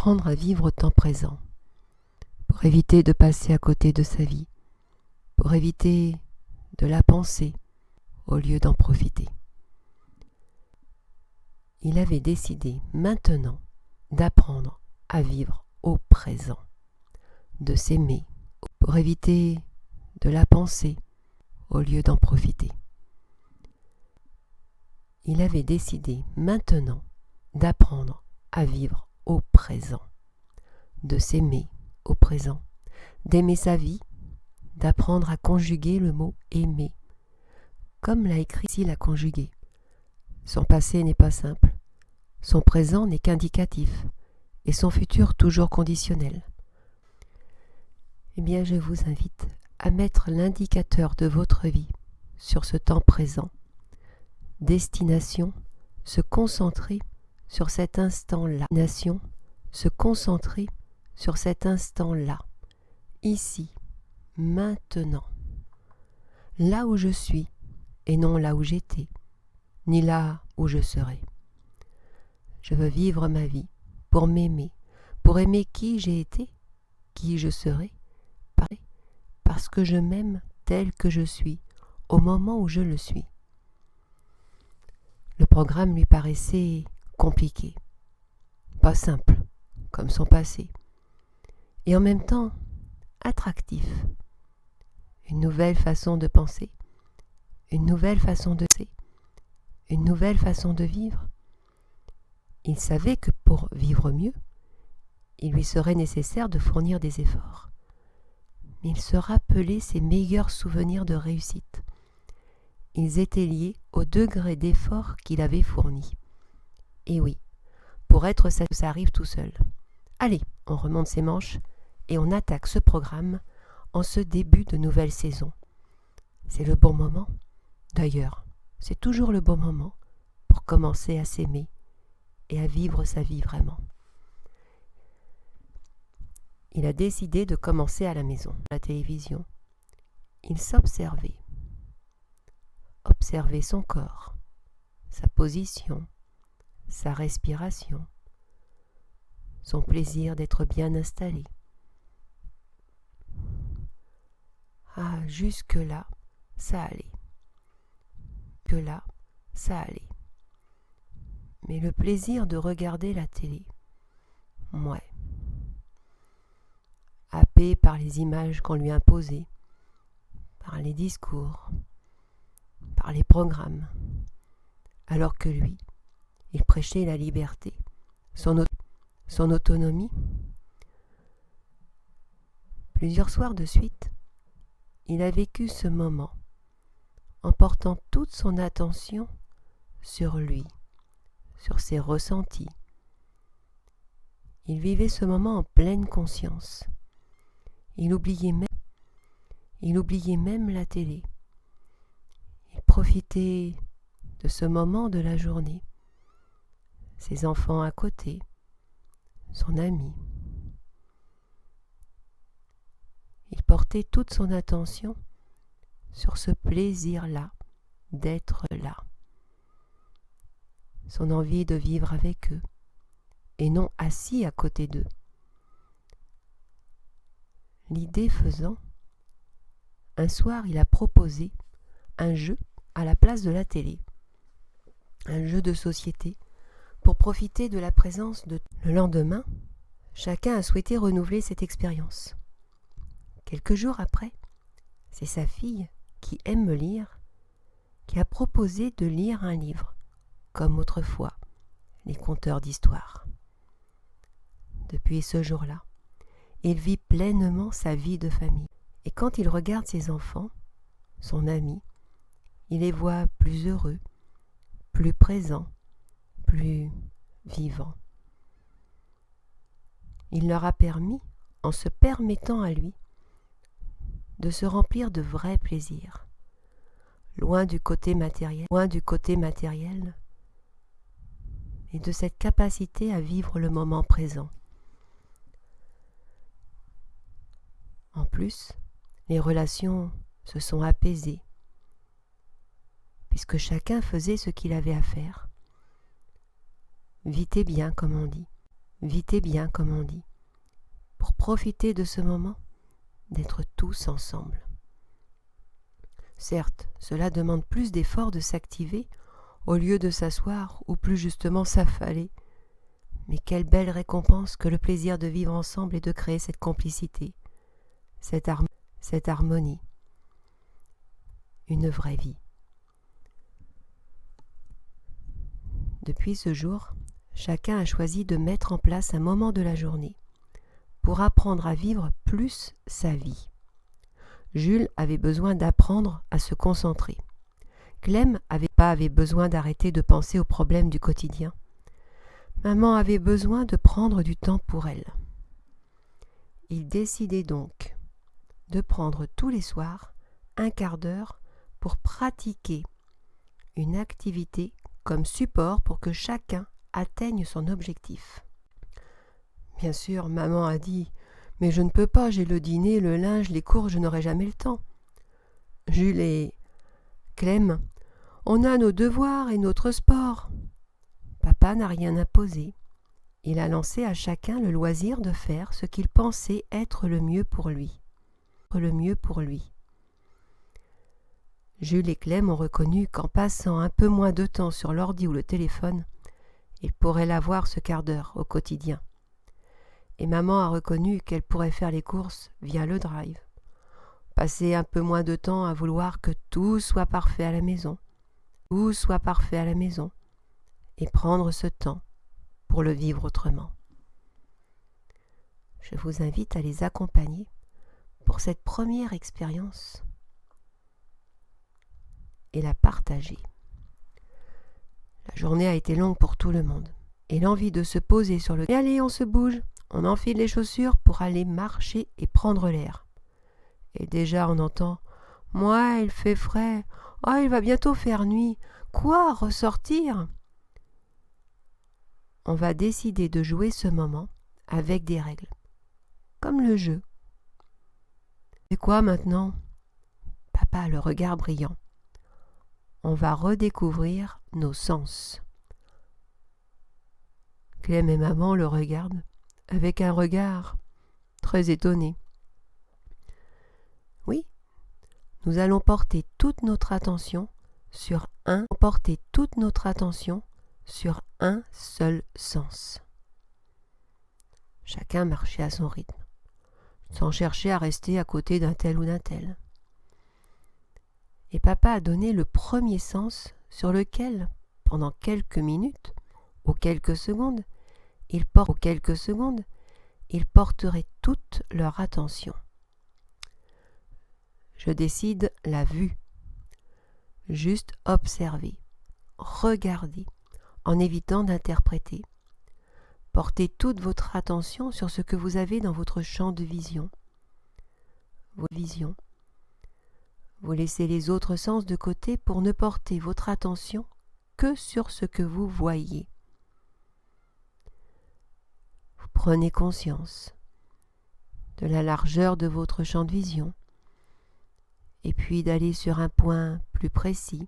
d'apprendre à vivre au temps présent, pour éviter de passer à côté de sa vie, pour éviter de la penser au lieu d'en profiter. Il avait décidé maintenant d'apprendre à vivre au présent, de s'aimer, pour éviter de la penser au lieu d'en profiter. Il avait décidé maintenant d'apprendre à vivre au présent, de s'aimer au présent, d'aimer sa vie, d'apprendre à conjuguer le mot aimer, comme l'a écrit ici la conjuguée. Son passé n'est pas simple, son présent n'est qu'indicatif, et son futur toujours conditionnel. Eh bien, je vous invite à mettre l'indicateur de votre vie sur ce temps présent. Destination, se concentrer sur cet instant-là. Nation, se concentrer sur cet instant-là. Ici, maintenant. Là où je suis, et non là où j'étais, ni là où je serai. Je veux vivre ma vie pour m'aimer, pour aimer qui j'ai été, qui je serai, parce que je m'aime tel que je suis, au moment où je le suis. Le programme lui paraissait compliqué, pas simple, comme son passé, et en même temps attractif. Une nouvelle façon de penser, une nouvelle façon de ser, une nouvelle façon de vivre. Il savait que pour vivre mieux, il lui serait nécessaire de fournir des efforts. Mais il se rappelait ses meilleurs souvenirs de réussite. Ils étaient liés au degré d'effort qu'il avait fourni. Et oui, pour être ça arrive tout seul. Allez, on remonte ses manches et on attaque ce programme en ce début de nouvelle saison. C'est le bon moment. D'ailleurs, c'est toujours le bon moment pour commencer à s'aimer et à vivre sa vie vraiment. Il a décidé de commencer à la maison, à la télévision. Il s'observait. Observait son corps, sa position, sa respiration, son plaisir d'être bien installé. Ah, jusque-là, ça allait. Jusque-là, ça allait. Mais le plaisir de regarder la télé, ouais. Happé par les images qu'on lui imposait, par les discours, par les programmes, alors que lui, il prêchait la liberté, son autonomie. Plusieurs soirs de suite, il a vécu ce moment en portant toute son attention sur lui, sur ses ressentis. Il vivait ce moment en pleine conscience. Il oubliait même la télé. Il profitait de ce moment de la journée. Ses enfants à côté, son ami. Il portait toute son attention sur ce plaisir-là, d'être là. Son envie de vivre avec eux, et non assis à côté d'eux. L'idée faisant, un soir il a proposé un jeu à la place de la télé, un jeu de société, pour profiter de la présence de... Le lendemain, chacun a souhaité renouveler cette expérience. Quelques jours après, c'est sa fille, qui aime lire, qui a proposé de lire un livre, comme autrefois, les conteurs d'histoires. Depuis ce jour-là, il vit pleinement sa vie de famille. Et quand il regarde ses enfants, son ami, il les voit plus heureux, plus présents, plus vivants. Il leur a permis, en se permettant à lui, de se remplir de vrais plaisirs, loin du côté matériel, et de cette capacité à vivre le moment présent. En plus, les relations se sont apaisées, puisque chacun faisait ce qu'il avait à faire. Vite et bien, comme on dit. vite et bien comme on dit, pour profiter de ce moment, d'être tous ensemble. Certes, cela demande plus d'efforts de s'activer au lieu de s'asseoir ou plus justement s'affaler. Mais quelle belle récompense que le plaisir de vivre ensemble et de créer cette complicité, cette harmonie, une vraie vie. Depuis ce jour, chacun a choisi de mettre en place un moment de la journée pour apprendre à vivre plus sa vie. Jules avait besoin d'apprendre à se concentrer. Clem avait besoin d'arrêter de penser aux problèmes du quotidien. Maman avait besoin de prendre du temps pour elle. Ils décidaient donc de prendre tous les soirs un quart d'heure pour pratiquer une activité comme support pour que chacun atteigne son objectif. Bien sûr, maman a dit « Mais je ne peux pas, j'ai le dîner, le linge, les cours, je n'aurai jamais le temps. » Jules et Clem, on a nos devoirs et notre sport. Papa n'a rien imposé. Il a lancé à chacun le loisir de faire ce qu'il pensait être le mieux pour lui. Jules et Clem ont reconnu qu'en passant un peu moins de temps sur l'ordi ou le téléphone, ils pourraient l'avoir ce quart d'heure au quotidien. Et maman a reconnu qu'elle pourrait faire les courses via le drive. Passer un peu moins de temps à vouloir que tout soit parfait à la maison. Et prendre ce temps pour le vivre autrement. Je vous invite à les accompagner pour cette première expérience et la partager. La journée a été longue pour tout le monde et l'envie de se poser sur le... Et allez, on se bouge, on enfile les chaussures pour aller marcher et prendre l'air. Et déjà on entend « Moi, il fait frais. Oh, il va bientôt faire nuit. Quoi, ressortir ?» On va décider de jouer ce moment avec des règles, comme le jeu. Et quoi maintenant ? Papa a le regard brillant. On va redécouvrir nos sens. Clem et maman le regardent avec un regard très étonné. Oui, nous allons porter toute notre attention sur un seul sens. Chacun marchait à son rythme, sans chercher à rester à côté d'un tel ou d'un tel. Et papa a donné le premier sens sur lequel, pendant quelques minutes ou quelques secondes, ils porteraient toute leur attention. Je décide la vue. Juste observer, regarder, en évitant d'interpréter. Portez toute votre attention sur ce que vous avez dans votre champ de vision. Vous laissez les autres sens de côté pour ne porter votre attention que sur ce que vous voyez. Vous prenez conscience de la largeur de votre champ de vision et puis d'aller sur un point plus précis.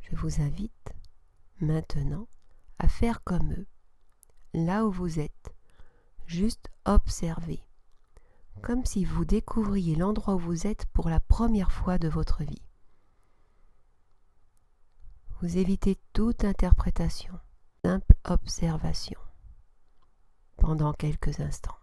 Je vous invite maintenant à faire comme eux, là où vous êtes, juste observer, comme si vous découvriez l'endroit où vous êtes pour la première fois de votre vie. Vous évitez toute interprétation, simple observation, pendant quelques instants.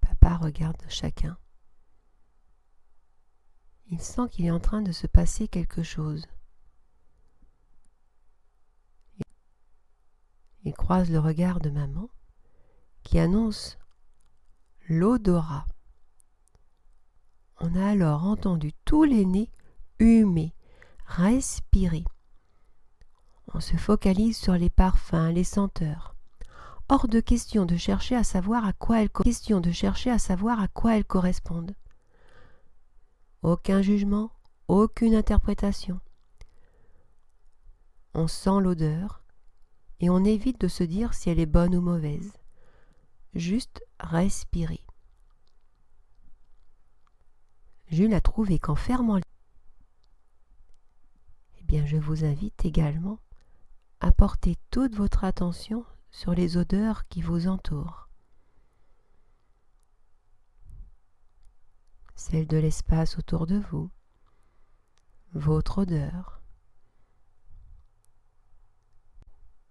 Papa regarde chacun. Il sent qu'il est en train de se passer quelque chose. Il croise le regard de maman qui annonce l'odorat. On a alors entendu tous les nez humer, respirer. On se focalise sur les parfums, les senteurs. hors de question de chercher à savoir à quoi elles correspondent. Aucun jugement, aucune interprétation. On sent l'odeur et on évite de se dire si elle est bonne ou mauvaise. Juste respirer. Jules a trouvé qu'en fermant les... Eh bien, je vous invite également à porter toute votre attention sur les odeurs qui vous entourent. Celle de l'espace autour de vous, votre odeur,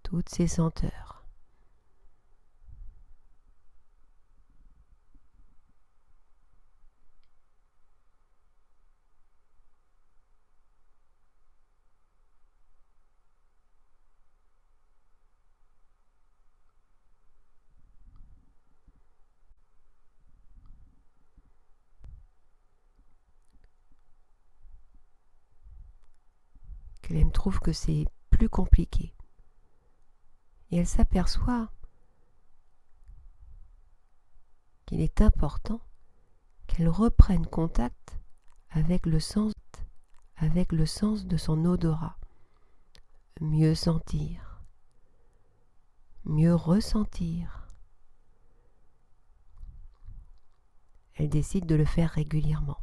toutes ces senteurs. Clem trouve que c'est plus compliqué. Et elle s'aperçoit qu'il est important qu'elle reprenne contact avec le sens de son odorat. Mieux sentir, mieux ressentir. Elle décide de le faire régulièrement,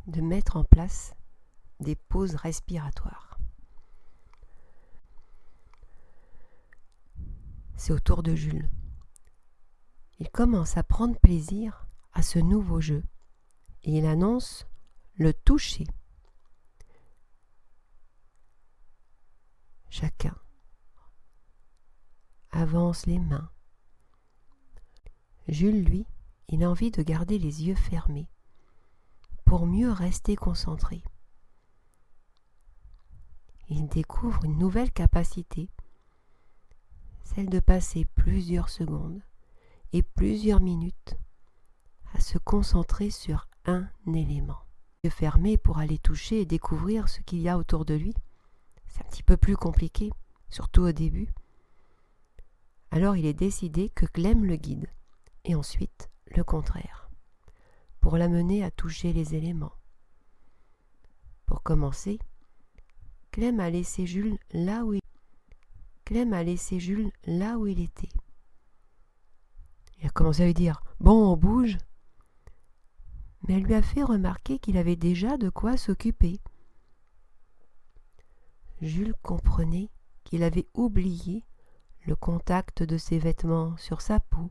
de mettre en place des pauses respiratoires. C'est au tour de Jules. Il commence à prendre plaisir à ce nouveau jeu et il annonce le toucher. Chacun avance les mains. Jules, lui, il a envie de garder les yeux fermés pour mieux rester concentré. Il découvre une nouvelle capacité, celle de passer plusieurs secondes et plusieurs minutes à se concentrer sur un élément. Les yeux fermés pour aller toucher et découvrir ce qu'il y a autour de lui, c'est un petit peu plus compliqué, surtout au début. Alors il est décidé que Clem le guide, et ensuite le contraire, pour l'amener à toucher les éléments. Pour commencer, Clem a laissé Jules là où il était. Il a commencé à lui dire « Bon, on bouge !» Mais elle lui a fait remarquer qu'il avait déjà de quoi s'occuper. Jules comprenait qu'il avait oublié le contact de ses vêtements sur sa peau,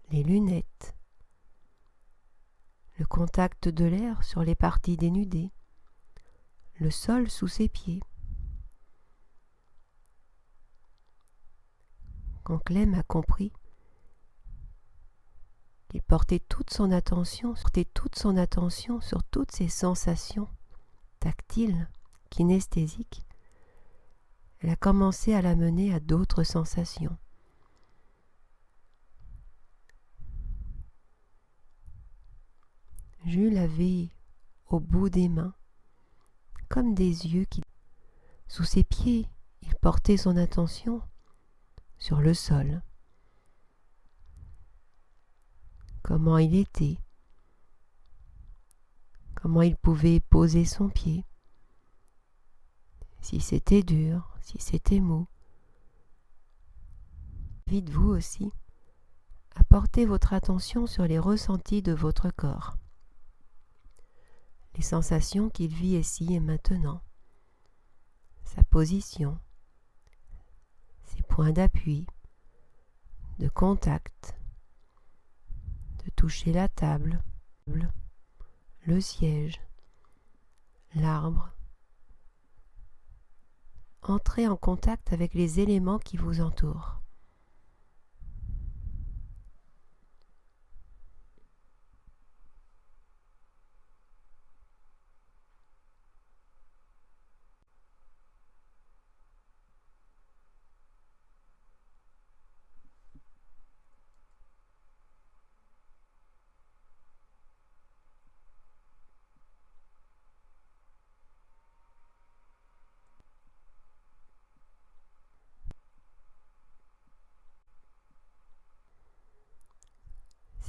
les lunettes, le contact de l'air sur les parties dénudées, le sol sous ses pieds. Quand Clem a compris qu'il portait toute son attention sur toutes ces sensations tactiles, kinesthésiques, elle a commencé à l'amener à d'autres sensations. Jules avait au bout des mains comme des yeux qui... Sous ses pieds, il portait son attention sur le sol. Comment il était, comment il pouvait poser son pied, si c'était dur, si c'était mou. Invite vous aussi à porter votre attention sur les ressentis de votre corps, les sensations qu'il vit ici et maintenant, sa position, ses points d'appui, de contact, de toucher la table, le siège, l'arbre. Entrez en contact avec les éléments qui vous entourent.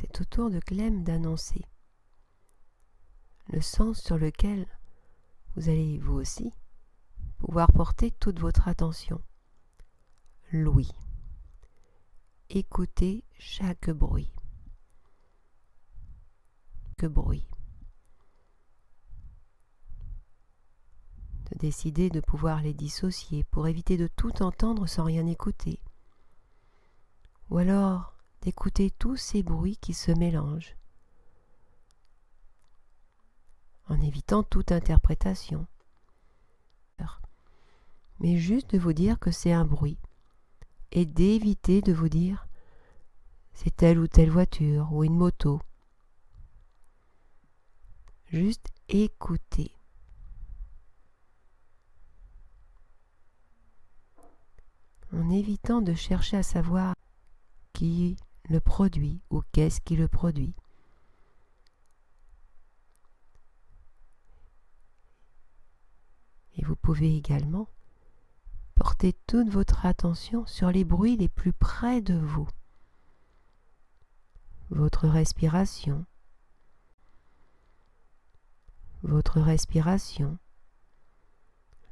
c'est au tour de Clem d'annoncer le sens sur lequel vous allez, vous aussi, pouvoir porter toute votre attention. L'ouïe. Écoutez chaque bruit. Que bruit. De décider de pouvoir les dissocier pour éviter de tout entendre sans rien écouter. Ou alors d'écouter tous ces bruits qui se mélangent, en évitant toute interprétation. Mais juste de vous dire que c'est un bruit, et d'éviter de vous dire c'est telle ou telle voiture ou une moto. Juste écouter. En évitant de chercher à savoir qui le produit ou qu'est-ce qui le produit. Et vous pouvez également porter toute votre attention sur les bruits les plus près de vous. Votre respiration,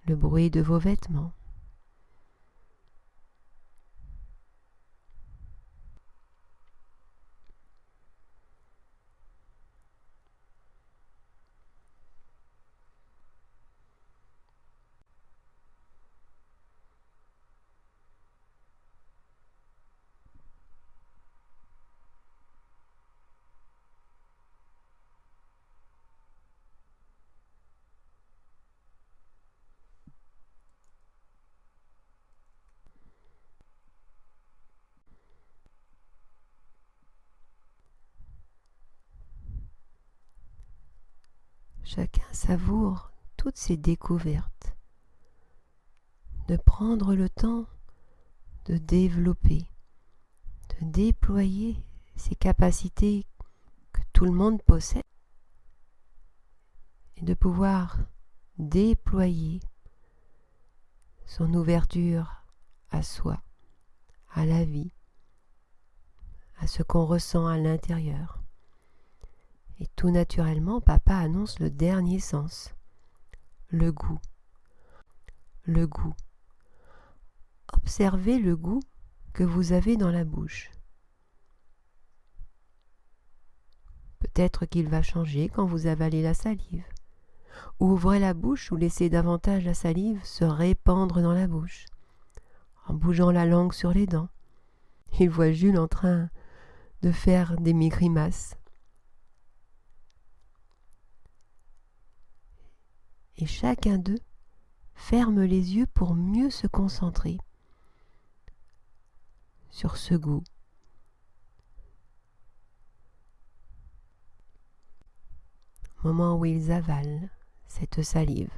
le bruit de vos vêtements. Chacun savoure toutes ces découvertes, de prendre le temps de développer, de déployer ces capacités que tout le monde possède et de pouvoir déployer son ouverture à soi, à la vie, à ce qu'on ressent à l'intérieur. Et tout naturellement, papa annonce le dernier sens, le goût. Le goût. Observez le goût que vous avez dans la bouche. Peut-être qu'il va changer quand vous avalez la salive. Ouvrez la bouche ou laissez davantage la salive se répandre dans la bouche, en bougeant la langue sur les dents. Il voit Jules en train de faire des grimaces. Et chacun d'eux ferme les yeux pour mieux se concentrer sur ce goût. Moment où ils avalent cette salive.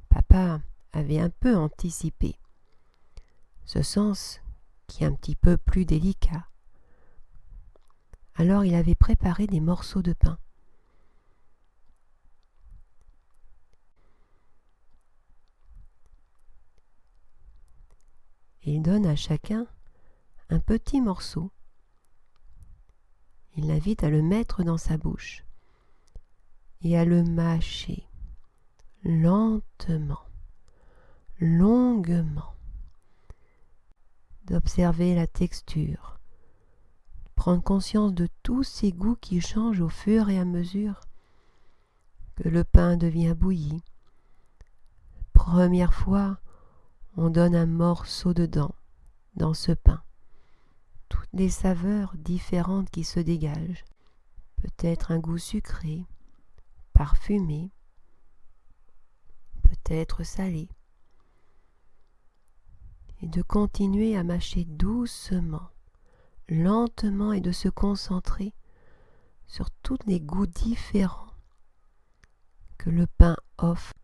Papa avait un peu anticipé ce sens qui est un petit peu plus délicat. Alors il avait préparé des morceaux de pain. Il donne à chacun un petit morceau. Il l'invite à le mettre dans sa bouche et à le mâcher lentement, longuement, d'observer la texture, prendre conscience de tous ces goûts qui changent au fur et à mesure que le pain devient bouilli. Première fois, on donne un morceau de dent dans ce pain. Toutes les saveurs différentes qui se dégagent. Peut-être un goût sucré, parfumé, peut-être salé. Et de continuer à mâcher doucement, lentement et de se concentrer sur tous les goûts différents que le pain offre,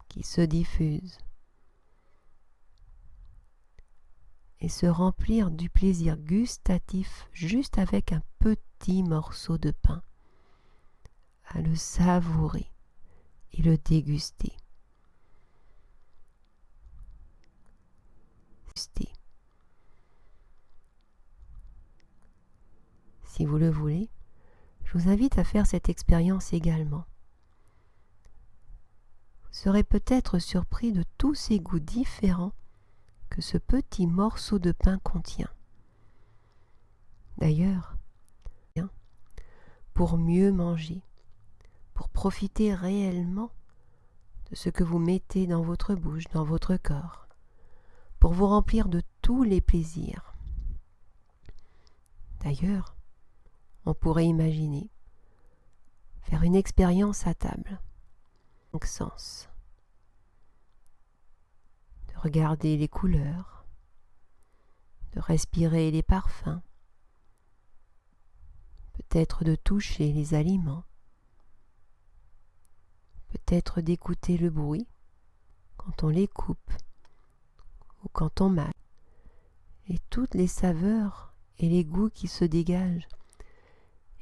qui se diffusent. Et se remplir du plaisir gustatif juste avec un petit morceau de pain, à le savourer et le déguster. si vous le voulez, je vous invite à faire cette expérience également. Vous serez peut-être surpris de tous ces goûts différents que ce petit morceau de pain contient. D'ailleurs, pour mieux manger, pour profiter réellement de ce que vous mettez dans votre bouche, dans votre corps, pour vous remplir de tous les plaisirs. D'ailleurs, on pourrait imaginer faire une expérience à table, 5 sens, de regarder les couleurs, de respirer les parfums, peut-être de toucher les aliments, peut-être d'écouter le bruit quand on les coupe ou quand on mâche, et toutes les saveurs et les goûts qui se dégagent,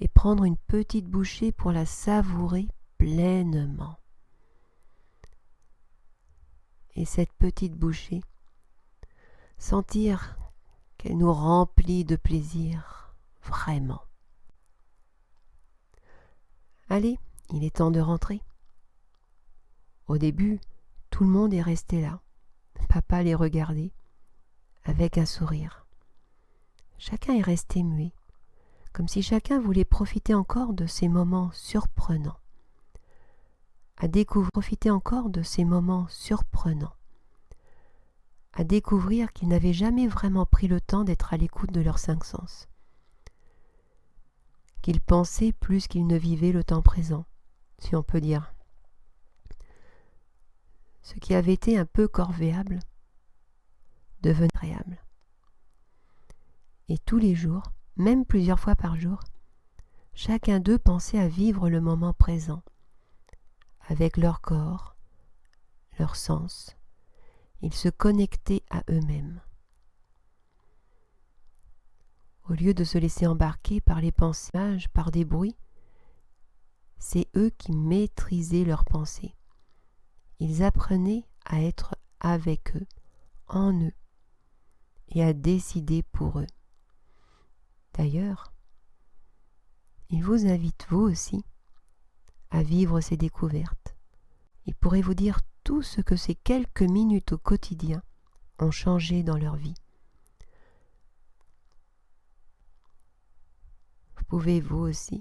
et prendre une petite bouchée pour la savourer pleinement. Et cette petite bouchée, sentir qu'elle nous remplit de plaisir, vraiment. Allez, il est temps de rentrer. Au début, tout le monde est resté là. Papa les regardait avec un sourire. Chacun est resté muet, comme si chacun voulait profiter encore de ces moments surprenants. Profiter encore de ces moments surprenants. À découvrir qu'ils n'avaient jamais vraiment pris le temps d'être à l'écoute de leurs 5 sens. Qu'ils pensaient plus qu'ils ne vivaient le temps présent, si on peut dire. Ce qui avait été un peu corvéable devenait agréable. Et tous les jours, même plusieurs fois par jour, chacun d'eux pensait à vivre le moment présent, avec leur corps, leurs sens. Ils se connectaient à eux-mêmes. Au lieu de se laisser embarquer par les pensées, par des bruits, c'est eux qui maîtrisaient leurs pensées. Ils apprenaient à être avec eux, en eux, et à décider pour eux. D'ailleurs, il vous invite vous aussi à vivre ces découvertes. Il pourrait vous dire tout ce que ces quelques minutes au quotidien ont changé dans leur vie. Vous pouvez vous aussi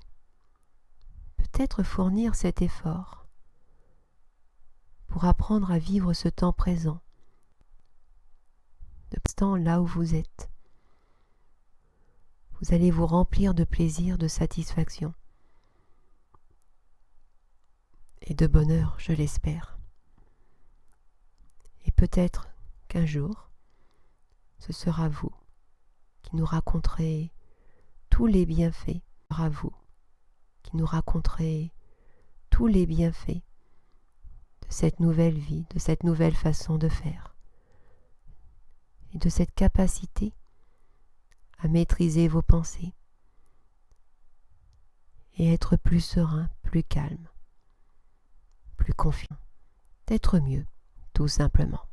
peut-être fournir cet effort pour apprendre à vivre ce temps présent, de l'instant là où vous êtes. Vous allez vous remplir de plaisir, de satisfaction et de bonheur, je l'espère. Et peut-être qu'un jour, ce sera vous qui nous raconterez tous les bienfaits, à vous qui nous raconterez tous les bienfaits de cette nouvelle vie, de cette nouvelle façon de faire et de cette capacité à maîtriser vos pensées et être plus serein, plus calme, plus confiant, d'être mieux, tout simplement.